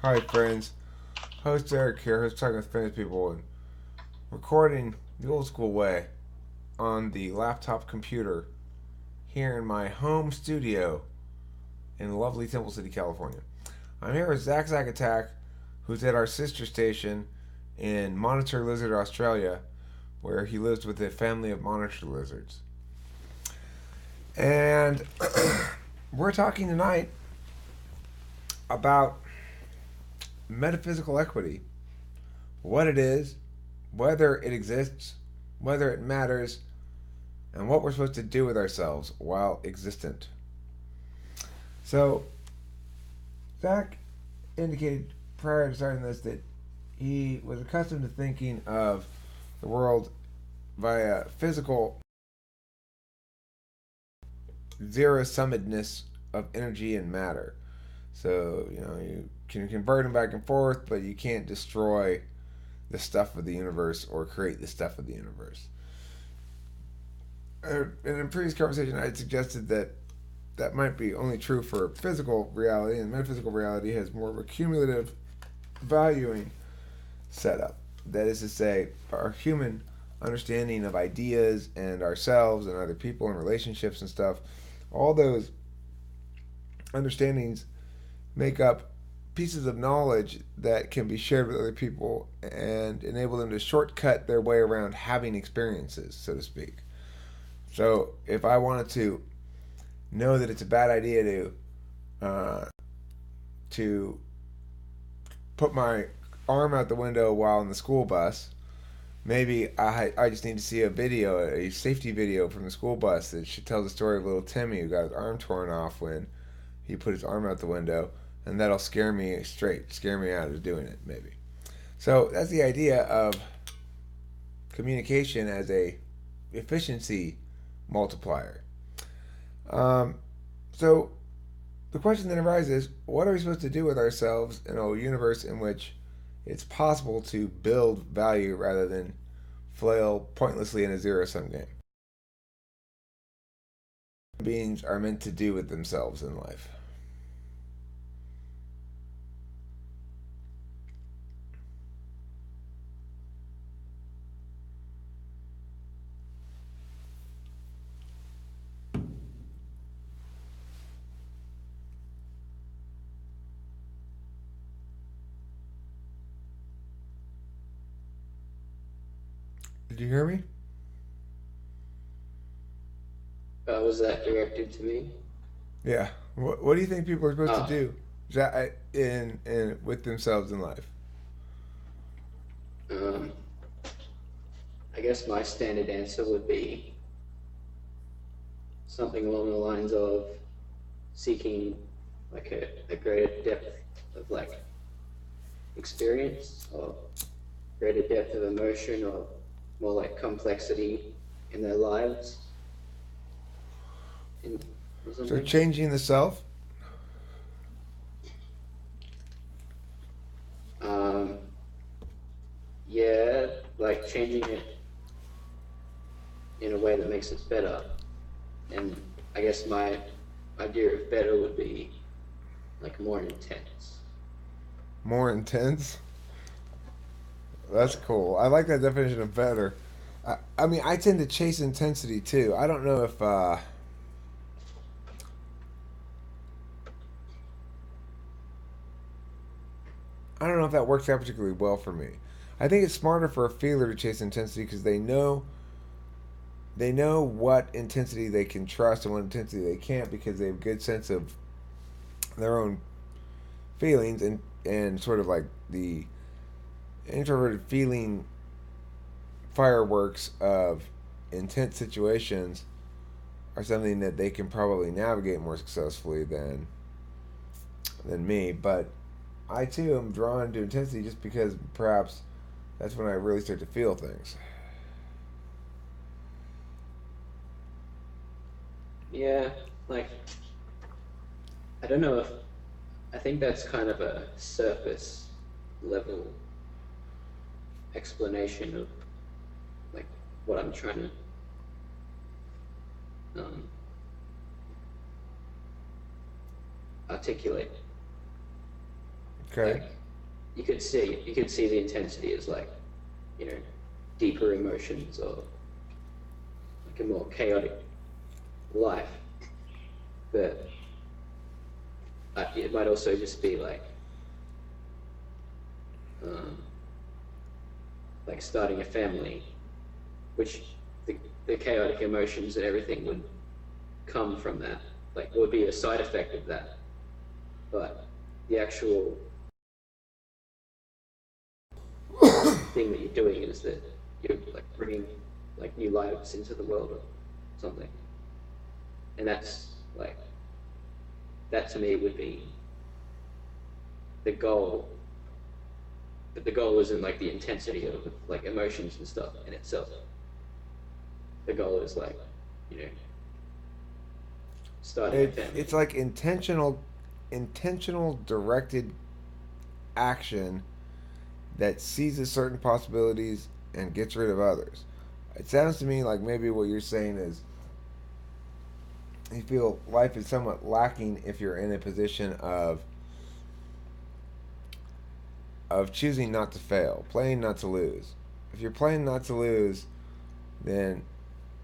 Hi, friends. Host Eric here, host talking with famous people and recording the old school way on the laptop computer here in my home studio in lovely Temple City, California. I'm here with Zaczacattack, who's at our sister station in Monitor Lizard, Australia, where he lives with a family of monitor lizards. And we're talking tonight about metaphysical equity, what it is, whether it exists, whether it matters, and what we're supposed to do with ourselves while existent. So, Zach indicated prior to starting this that he was accustomed to thinking of the world via physical zero-summedness of energy and matter. So, you can convert them back and forth, but you can't destroy the stuff of the universe or create the stuff of the universe. In a previous conversation, I had suggested that might be only true for physical reality, and metaphysical reality has more of a cumulative valuing setup. That is to say, our human understanding of ideas and ourselves and other people and relationships and stuff, all those understandings make up pieces of knowledge that can be shared with other people and enable them to shortcut their way around having experiences, so to speak. So if I wanted to know that it's a bad idea to put my arm out the window while in the school bus, maybe I just need to see a safety video from the school bus that should tell the story of little Timmy who got his arm torn off when he put his arm out the window, and that'll scare me out of doing it, maybe. So that's the idea of communication as a efficiency multiplier. So the question then arises, what are we supposed to do with ourselves in a universe in which it's possible to build value rather than flail pointlessly in a zero-sum game? Beings are meant to do with themselves in life. Did you hear me? Was that directed to me? Yeah. What do you think people are supposed to Oh, do in with themselves in life? um, I guess my standard answer would be something along the lines of seeking like a greater depth of like experience or greater depth of emotion or more like complexity in their lives in, or So something. changing the self. Um, yeah, like changing it in a way that makes it better. And I guess my idea of better would be like more intense. More intense. That's cool. I like that definition of better. I mean, I tend to chase intensity too. I don't know if that works out particularly well for me. I think it's smarter for a feeler to chase intensity because they know what intensity they can trust and what intensity they can't because they have a good sense of their own feelings and sort of like the introverted feeling fireworks of intense situations are something that they can probably navigate more successfully than me. But I too am drawn to intensity just because perhaps that's when I really start to feel things. Yeah, like I don't know if I think that's kind of a surface level explanation of like what I'm trying to articulate. Okay. Like you could see the intensity as like, you know, deeper emotions or like a more chaotic life. But it might also just be um, like starting a family, which the chaotic emotions and everything would come from that. Like would be a side effect of that. But the actual thing that you're doing is that you're like bringing like new lives into the world or something, and that's like that to me would be the goal. But the goal isn't like the intensity of like emotions and stuff in itself. The goal is like, you know, starting a It's family. like intentional directed action that seizes certain possibilities and gets rid of others. It sounds to me like maybe what you're saying is you feel life is somewhat lacking if you're in a position of choosing not to fail, playing not to lose. If you're playing not to lose, then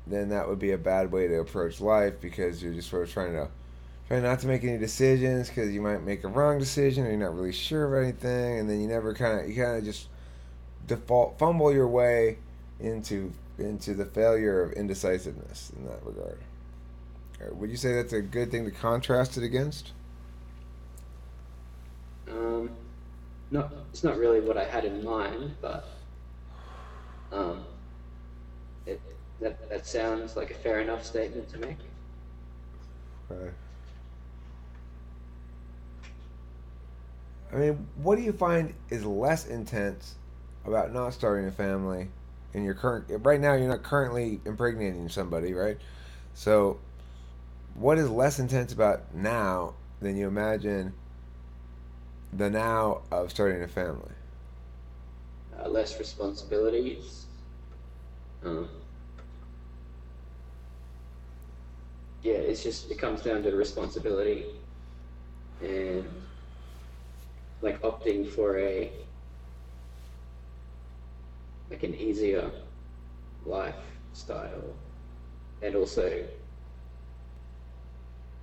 that would be a bad way to approach life because you're just sort of trying not to make any decisions because you might make a wrong decision or you're not really sure of anything, and then you kind of just default fumble your way into the failure of indecisiveness in that regard. Would you say that's a good thing to contrast it against? Um, not it's not really what I had in mind, but um, it that sounds like a fair enough statement to make. Right. I mean, what do you find is less intense about not starting a family in your current right now? You're not currently impregnating somebody, right? So, what is less intense about now than you imagine the now of starting a family? Less responsibilities. Um, yeah, it comes down to responsibility and like opting for a like an easier lifestyle, and also,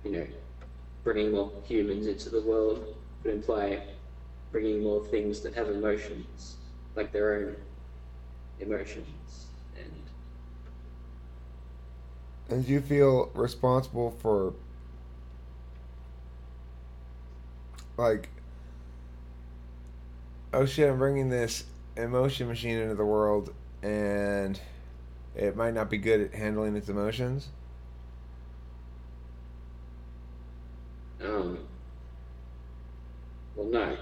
you know, bringing more humans into the world would imply bringing more things that have emotions, like their own emotions, and And do you feel responsible for like, oh shit, I'm bringing this emotion machine into the world, and it might not be good at handling its emotions? um, well, no,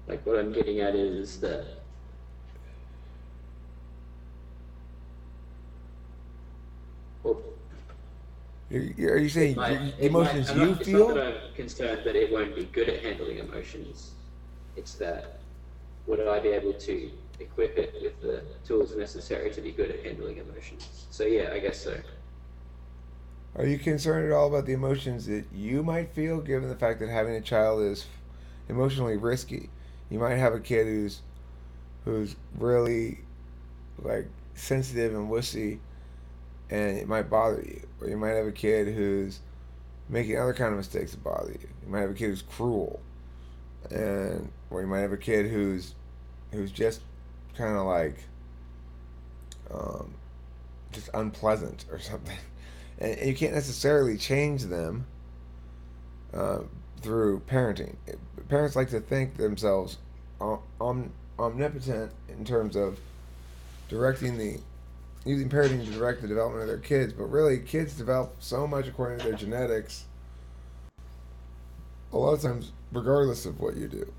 like what I'm getting at is that, well, Are you saying the it might, emotions you it's not that feel? I'm concerned that it won't be good at handling emotions. It's that would I be able to equip it with the tools necessary to be good at handling emotions? So yeah, I guess so. Are you concerned at all about the emotions that you might feel, given the fact that having a child is emotionally risky? You might have a kid who's really like sensitive and wussy, and it might bother you. Or you might have a kid who's making other kind of mistakes that bother you. You might have a kid who's cruel, and or you might have a kid who's just kind of like um, just unpleasant or something. And you can't necessarily change them uh, through parenting. Parents like to think themselves omnipotent in terms of directing the using parenting to direct the development of their kids, but really kids develop so much according to their genetics. A lot of times, regardless of what you do.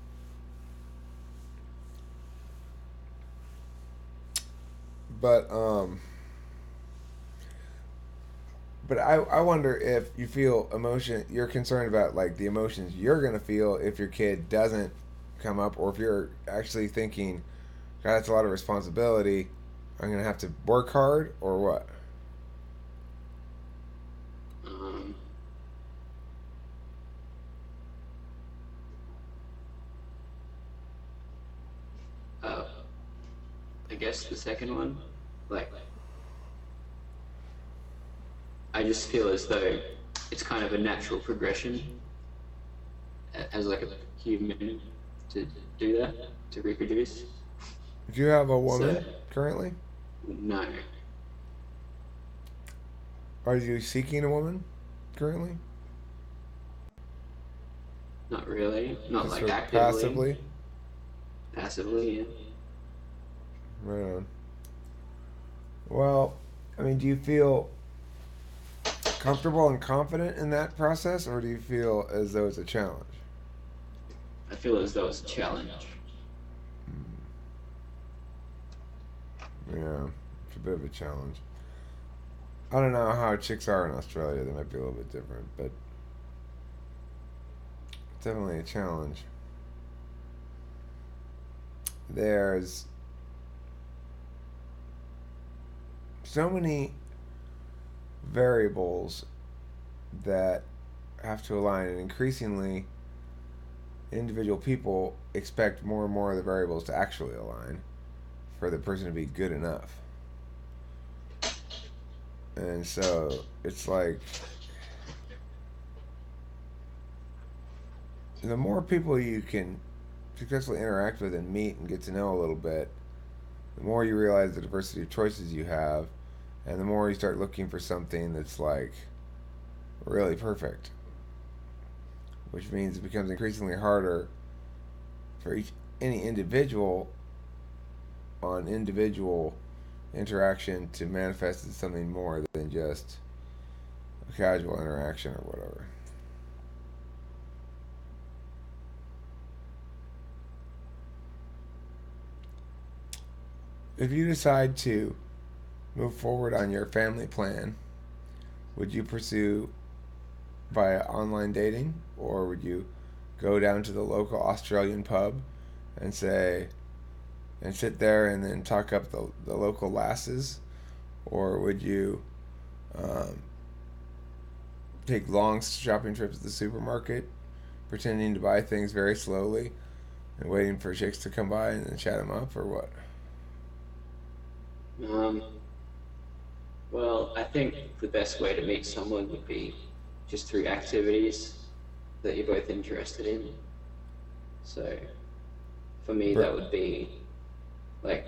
But I wonder if you feel emotion. You're concerned about like the emotions you're gonna feel if your kid doesn't come up, or if you're actually thinking, God, that's a lot of responsibility. I'm gonna have to work hard, or what? Um, guess the second one, like, I just feel as though it's kind of a natural progression as like a human to do that, to reproduce. Do you have a woman So, currently? no, Are you seeking a woman currently? not really. Not Just like sort of actively. passively? Passively, yeah. Right on. Well, I mean, do you feel comfortable and confident in that process, or do you feel as though it's a challenge? I feel as though it's a challenge. Yeah, it's a bit of a challenge. I don't know how chicks are in Australia. They might be a little bit different, but it's definitely a challenge. There's so many variables that have to align, and increasingly, individual people expect more and more of the variables to actually align for the person to be good enough. And so it's like the more people you can successfully interact with and meet and get to know a little bit, the more you realize the diversity of choices you have, and the more you start looking for something that's like really perfect, which means it becomes increasingly harder for any individual on individual interaction to manifest as something more than just a casual interaction or whatever. If you decide to move forward on your family plan, would you pursue via online dating, or would you go down to the local Australian pub and say and sit there and then talk up the local lasses, or would you um, take long shopping trips to the supermarket, pretending to buy things very slowly and waiting for chicks to come by and then chat them up, or what? Um, well, I think the best way to meet someone would be just through activities that you're both interested in. So, for me, that would be like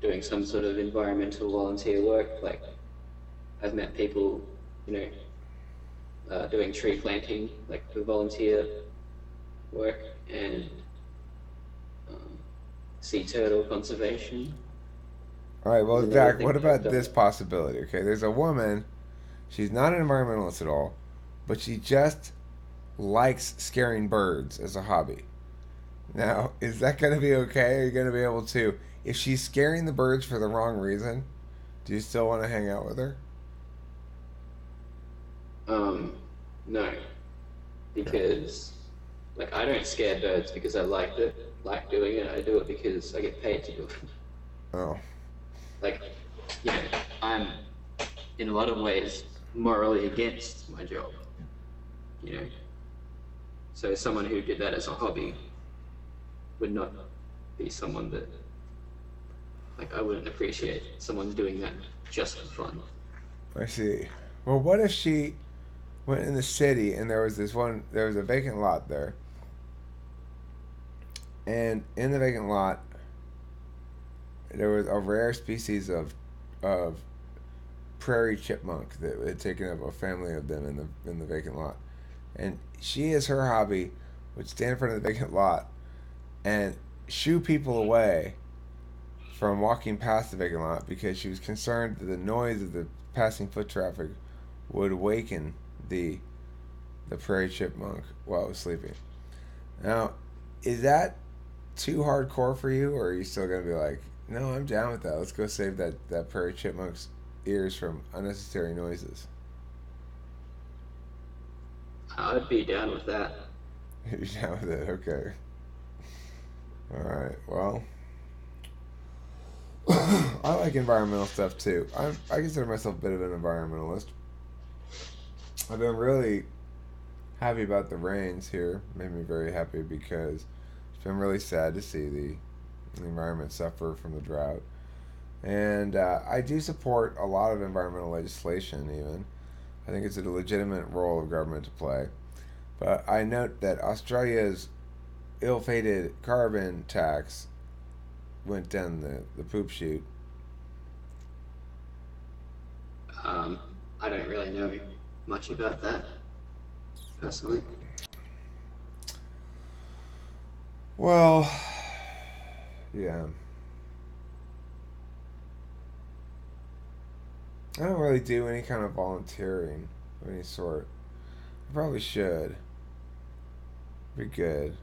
doing some sort of environmental volunteer work. Like, I've met people, doing tree planting, like the volunteer work, and um, sea turtle conservation. All right, well, Is another Zach, thing what that I've about done. this possibility? Okay, there's a woman, she's not an environmentalist at all, but she just likes scaring birds as a hobby. Now, is that going to be okay? Are you going to be able to, if she's scaring the birds for the wrong reason, do you still want to hang out with her? Um, no, Okay. because like I don't scare birds because I like doing it. I do it because I get paid to do it. Oh, Like, you know, I'm in a lot of ways morally against my job. You know, so someone who did that as a hobby would not be someone that like I wouldn't appreciate someone doing that just for fun. I see. Well, what if she went in the city and there was a vacant lot there, and in the vacant lot, there was a rare species of prairie chipmunk that had taken up a family of them in the vacant lot, and she, as her hobby, would stand in front of the vacant lot and shoo people away from walking past the vacant lot because she was concerned that the noise of the passing foot traffic would waken the the prairie chipmunk while it was sleeping. Now, is that too hardcore for you, or are you still gonna be like, no, I'm down with that. Let's go save that prairie chipmunk's ears from unnecessary noises. I'd be down with that. You're down with it, okay. All right. Well, I like environmental stuff too. I consider myself a bit of an environmentalist. I've been really happy about the rains here. Made me very happy because it's been really sad to see the environment suffer from the drought. And I do support a lot of environmental legislation, even. I think it's a legitimate role of government to play. But I note that Australia's ill-fated carbon tax went down the poop chute. I don't really know much about that, personally. Well, yeah. I don't really do any kind of volunteering of any sort. I probably should. Be good.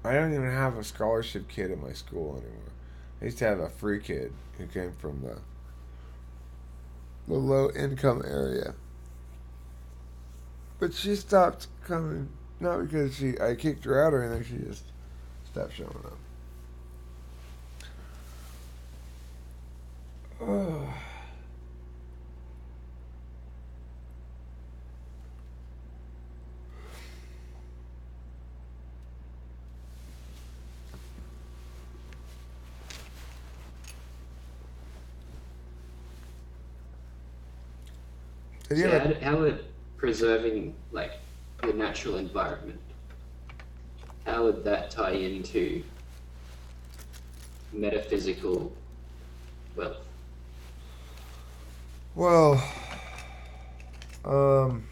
I don't even have a scholarship kid at my school anymore. I used to have a free kid who came from the low income area. But she stopped coming, not because I kicked her out or anything, she just stopped showing up. Oh. So how would preserving like the natural environment, how would that tie into metaphysical wealth? Well, um,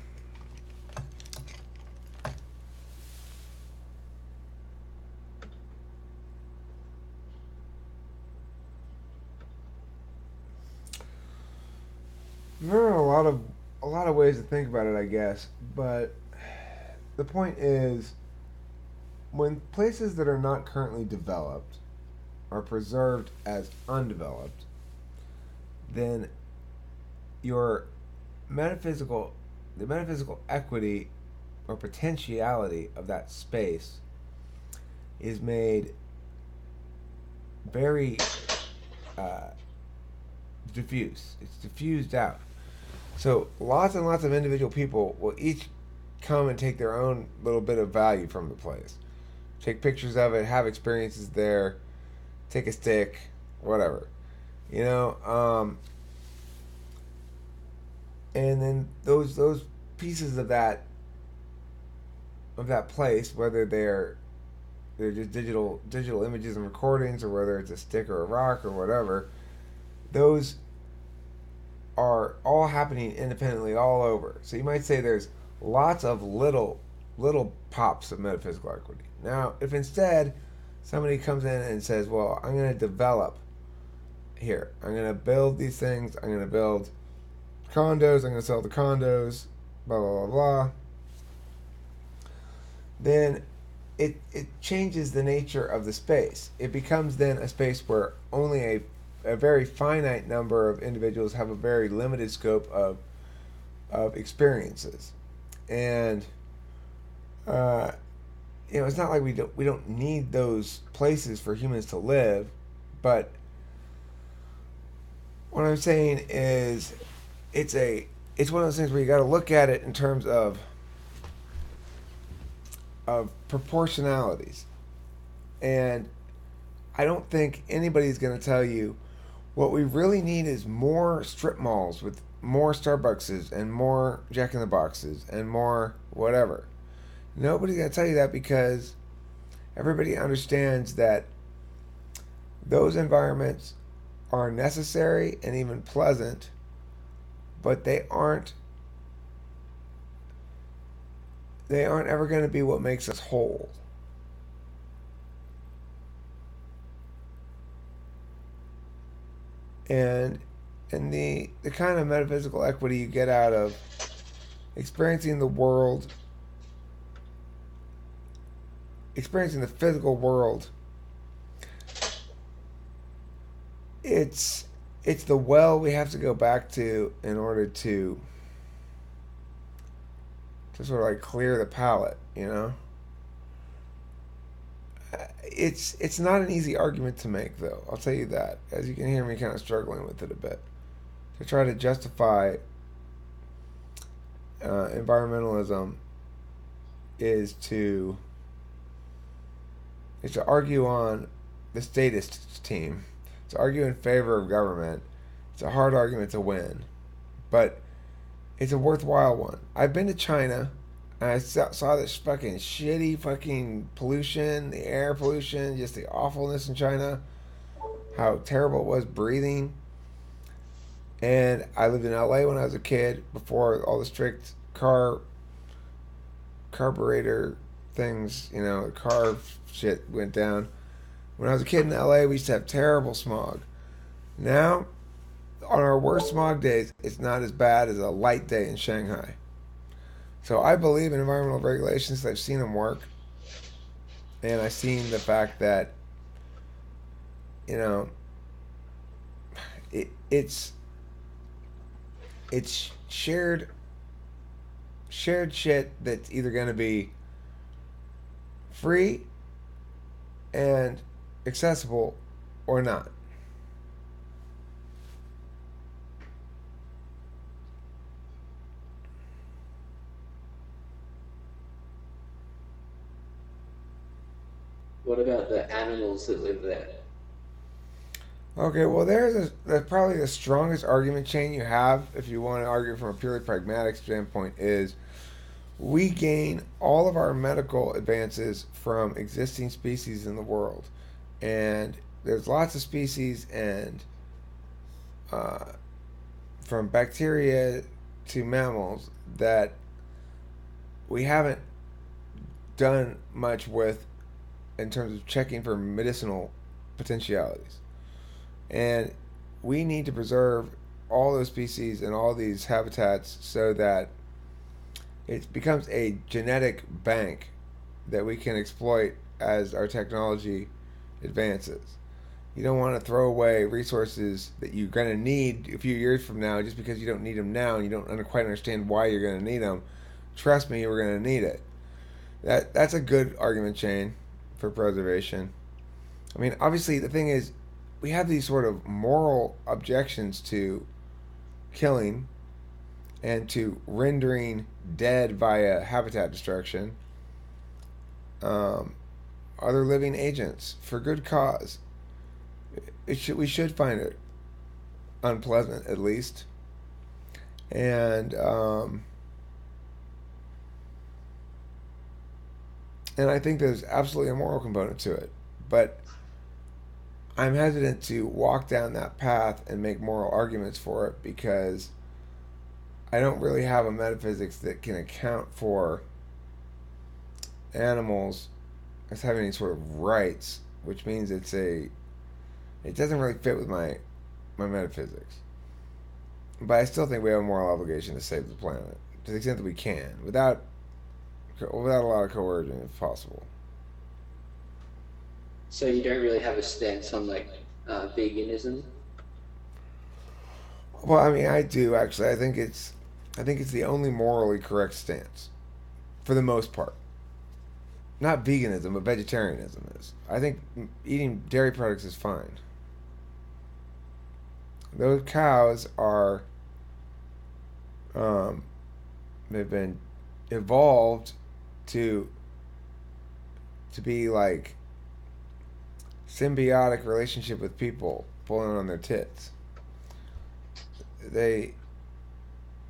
there are a lot of ways to think about it, I guess. But the point is, when places that are not currently developed are preserved as undeveloped, then your metaphysical, the metaphysical equity or potentiality of that space is made very diffuse. It's diffused out. So lots and lots of individual people will each come and take their own little bit of value from the place. Take pictures of it, have experiences there, take a stick, whatever. You know, and then those pieces of that place, whether they're just digital images and recordings, or whether it's a stick or a rock or whatever, those are all happening independently all over. So you might say there's lots of little pops of metaphysical equity. Now, if instead somebody comes in and says, well, I'm going to develop here, I'm going to build these things, I'm going to build condos, I'm going to sell the condos, blah, blah, blah, blah, then it changes the nature of the space. It becomes then a space where only a very finite number of individuals have a very limited scope of experiences. And it's not like we don't need those places for humans to live, but what I'm saying is it's one of those things where you got to look at it in terms of proportionalities. And I don't think anybody's going to tell you what we really need is more strip malls with more Starbuckses and more Jack in the Boxes and more whatever. Nobody's going to tell you that, because everybody understands that those environments are necessary and even pleasant, but they aren't ever going to be what makes us whole. And the kind of metaphysical equity you get out of experiencing the world, experiencing the physical world, it's the well we have to go back to in order to sort of like clear the palate, you know? It's not an easy argument to make, though. I'll tell you that. As you can hear me kind of struggling with it a bit. To try to justify environmentalism is to is to argue on the statist team, to argue in favor of government. It's a hard argument to win, but it's a worthwhile one. I've been to China, and I saw this fucking shitty fucking pollution, the air pollution, just the awfulness in China, how terrible it was breathing. And I lived in LA when I was a kid before all the strict carburetor things, car shit went down. When I was a kid in LA, we used to have terrible smog. Now, on our worst smog days, it's not as bad as a light day in Shanghai. So I believe in environmental regulations. I've seen them work, and I've seen the fact that you know it's shared shit that's either going to be free and accessible or not. What about the animals that live there? Okay, well, that's probably the strongest argument chain you have if you want to argue from a purely pragmatic standpoint is we gain all of our medical advances from existing species in the world. And there's lots of species, and uh, from bacteria to mammals, that we haven't done much with in terms of checking for medicinal potentialities. And we need to preserve all those species and all these habitats so that it becomes a genetic bank that we can exploit as our technology advances. You don't want to throw away resources that you're going to need a few years from now just because you don't need them now and you don't quite understand why you're going to need them. Trust me, we're going to need it. That's a good argument chain for preservation. I mean, obviously, the thing is, we have these sort of moral objections to killing and to rendering dead via habitat destruction other living agents for good cause. We should find it unpleasant, at least. And I think there's absolutely a moral component to it. But I'm hesitant to walk down that path and make moral arguments for it because I don't really have a metaphysics that can account for animals as having any sort of rights, which means it doesn't really fit with my metaphysics. But I still think we have a moral obligation to save the planet to the extent that we can, without a lot of coercion, if possible. So you don't really have a stance on veganism? Well, I mean, I do actually. I think it's the only morally correct stance, for the most part. Not veganism, but vegetarianism is. I think eating dairy products is fine. Those cows are, um, they've been evolved to be like symbiotic relationship with people pulling on their tits. They're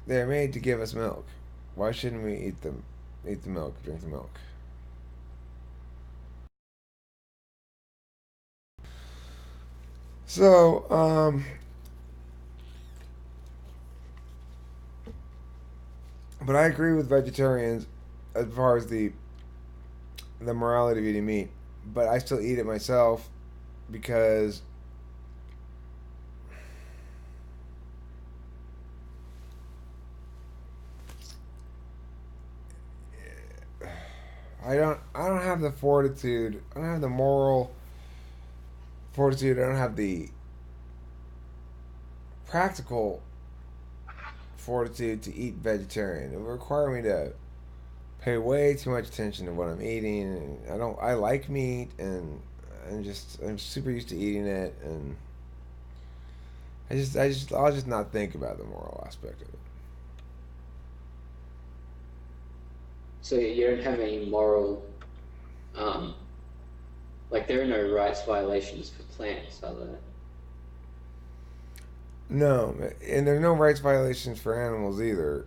made to give us milk. Why shouldn't we eat the milk, drink the milk? So, but I agree with vegetarians as far as the morality of eating meat. But I still eat it myself because I don't have the fortitude. I don't have the moral fortitude. I don't have the practical fortitude to eat vegetarian. It would require me to pay way too much attention to what I'm eating. And I like meat, and I'm super used to eating it, and I'll just not think about the moral aspect of it. So you don't have any moral um, Like, there are no rights violations for plants, are there? No, and there's no rights violations for animals either,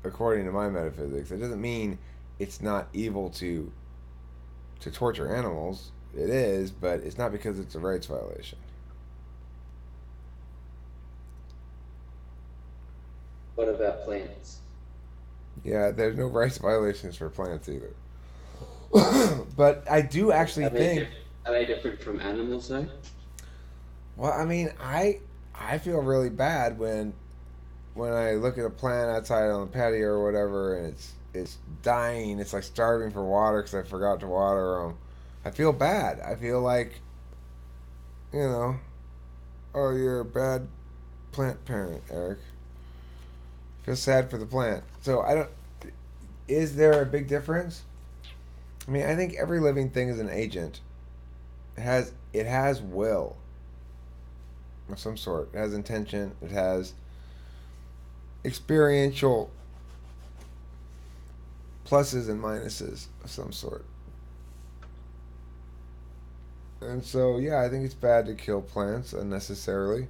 according to my metaphysics. It doesn't mean it's not evil to torture animals. It is, but it's not because it's a rights violation. What about plants? Yeah, there's no rights violations for plants either. But I do actually think. Are they different from animals, though? Well, I mean, I feel really bad when I look at a plant outside on the patio or whatever, and it's dying. It's like starving for water because I forgot to water them. I feel bad. I feel like, you know, oh, you're a bad plant parent, Eric. I feel sad for the plant. So I don't. Is there a big difference? I mean, I think every living thing is an agent. It has will of some sort. It has intention. It has experiential pluses and minuses of some sort. And so, yeah, I think it's bad to kill plants unnecessarily.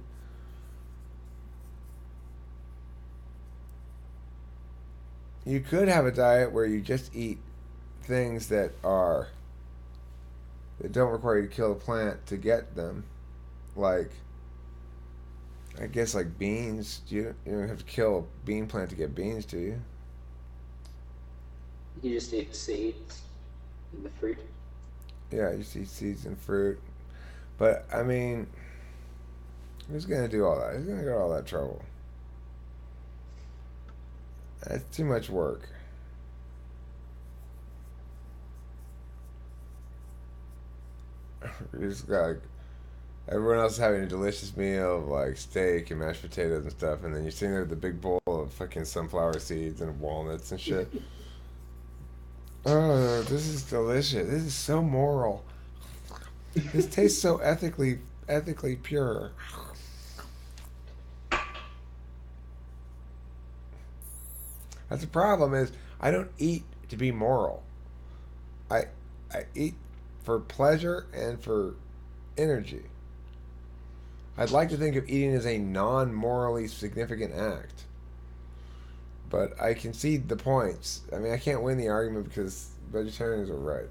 You could have a diet where you just eat things that don't require you to kill a plant to get them, like I guess like beans. You don't have to kill a bean plant to get beans, do you? You just eat the seeds and the fruit. Yeah, you just eat seeds and fruit. But I mean, who's gonna do all that? Who's gonna go to all that trouble? That's too much work. You just got like everyone else is having a delicious meal of like steak and mashed potatoes and stuff, and then you're sitting there with the big bowl of fucking sunflower seeds and walnuts and shit. Oh, this is delicious. This is so moral. This tastes so ethically pure. That's the problem is I don't eat to be moral. I I eat for pleasure and for energy. I'd like to think of eating as a non-morally significant act. But I concede the points. I mean, I can't win the argument because vegetarians are right.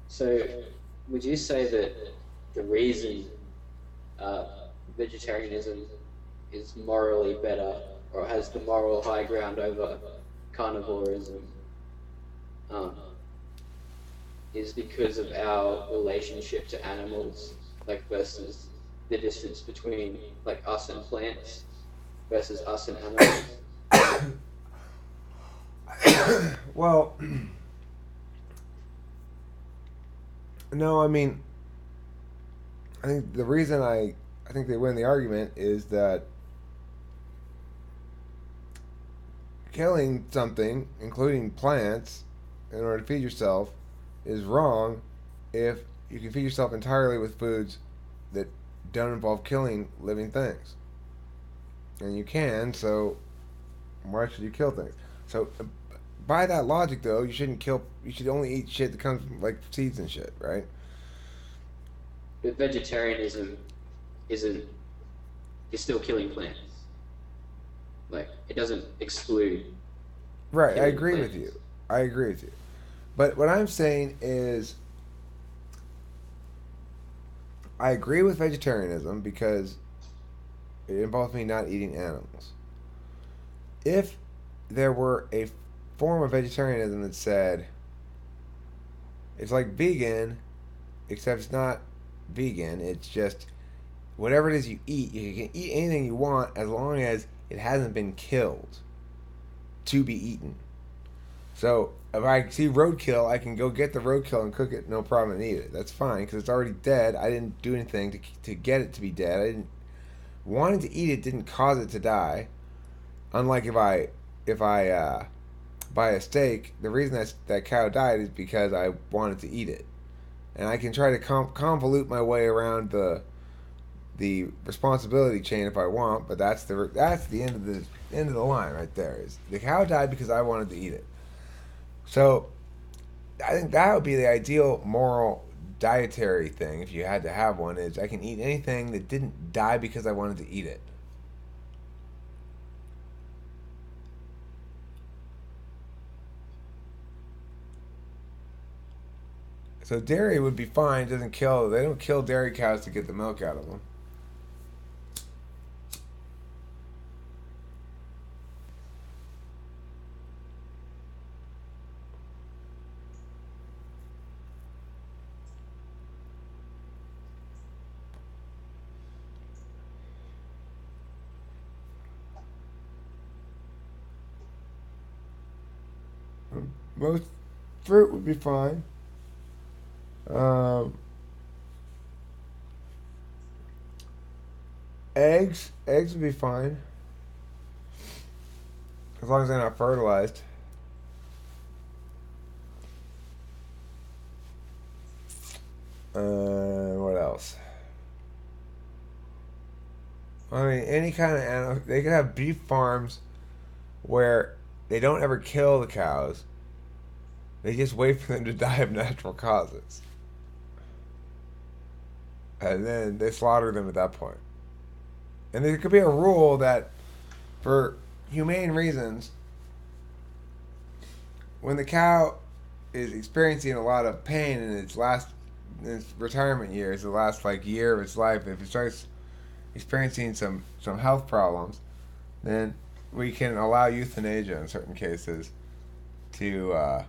So, would you say that the reason uh, vegetarianism is morally better, or has the moral high ground over carnivorism, um, is because of our relationship to animals, like versus the distance between like us and plants versus us and animals? Well, no, I mean, I think the reason I think they win the argument is that killing something, including plants, in order to feed yourself is wrong if you can feed yourself entirely with foods that don't involve killing living things. And you can, so why should you kill things? So by that logic though, you should only eat shit that comes from like seeds and shit, right? But vegetarianism isn't, is still killing plants. Like, it doesn't exclude. Right, I agree with you. I agree with you. But what I'm saying is I agree with vegetarianism because it involves me not eating animals. If there were a form of vegetarianism that said it's like vegan, except it's not vegan, it's just whatever it is you eat, you can eat anything you want as long as it hasn't been killed to be eaten. So if I see roadkill, I can go get the roadkill and cook it, no problem, and eat it. That's fine because it's already dead. I didn't do anything to get it to be dead. I didn't wanting to eat it didn't cause it to die. Unlike if I buy a steak, the reason that cow died is because I wanted to eat it, and I can try to convolute my way around the responsibility chain if I want, but that's the end of the line right there. Is the cow died because I wanted to eat it. So I think that would be the ideal moral dietary thing if you had to have one, is I can eat anything that didn't die because I wanted to eat it. So dairy would be fine. It doesn't kill. They don't kill dairy cows to get the milk out of them. Most fruit would be fine. Um, eggs would be fine as long as they're not fertilized. What else? I mean, any kind of animal. They could have beef farms where they don't ever kill the cows. They just wait for them to die of natural causes. And then they slaughter them at that point. And there could be a rule that, for humane reasons, when the cow is experiencing a lot of pain in its retirement years, the last like year of its life, if it starts experiencing some health problems, then we can allow euthanasia in certain cases to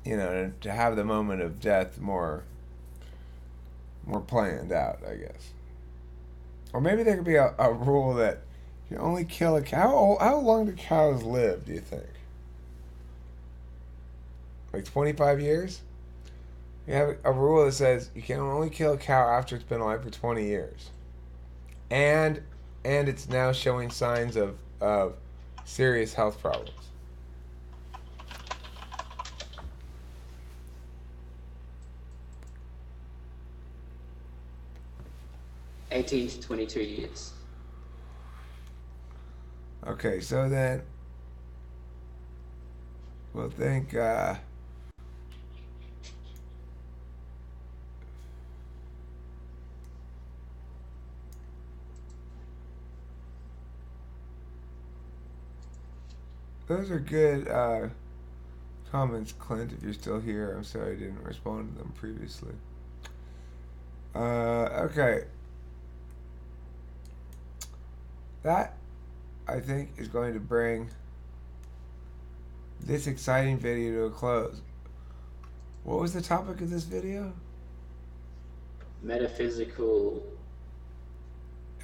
to have the moment of death more planned out, I guess. Or maybe there could be a rule that you only kill a cow. How long do cows live, do you think? Like 25 years? You have a rule that says you can only kill a cow after it's been alive for 20 years. And it's now showing signs of serious health problems. 18 to 22 years. Okay, so then we'll think those are good comments, Clint, if you're still here. I'm sorry I didn't respond to them previously. Okay. That, I think, is going to bring this exciting video to a close. What was the topic of this video? Metaphysical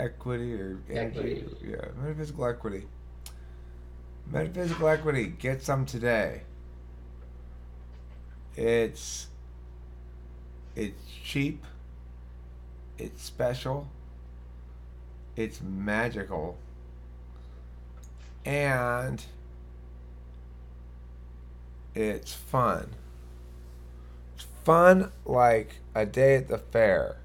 Equity or energy? equity. Yeah, metaphysical equity. Metaphysical equity. Get some today. It's cheap. It's special. It's magical. And it's fun. It's fun like a day at the fair.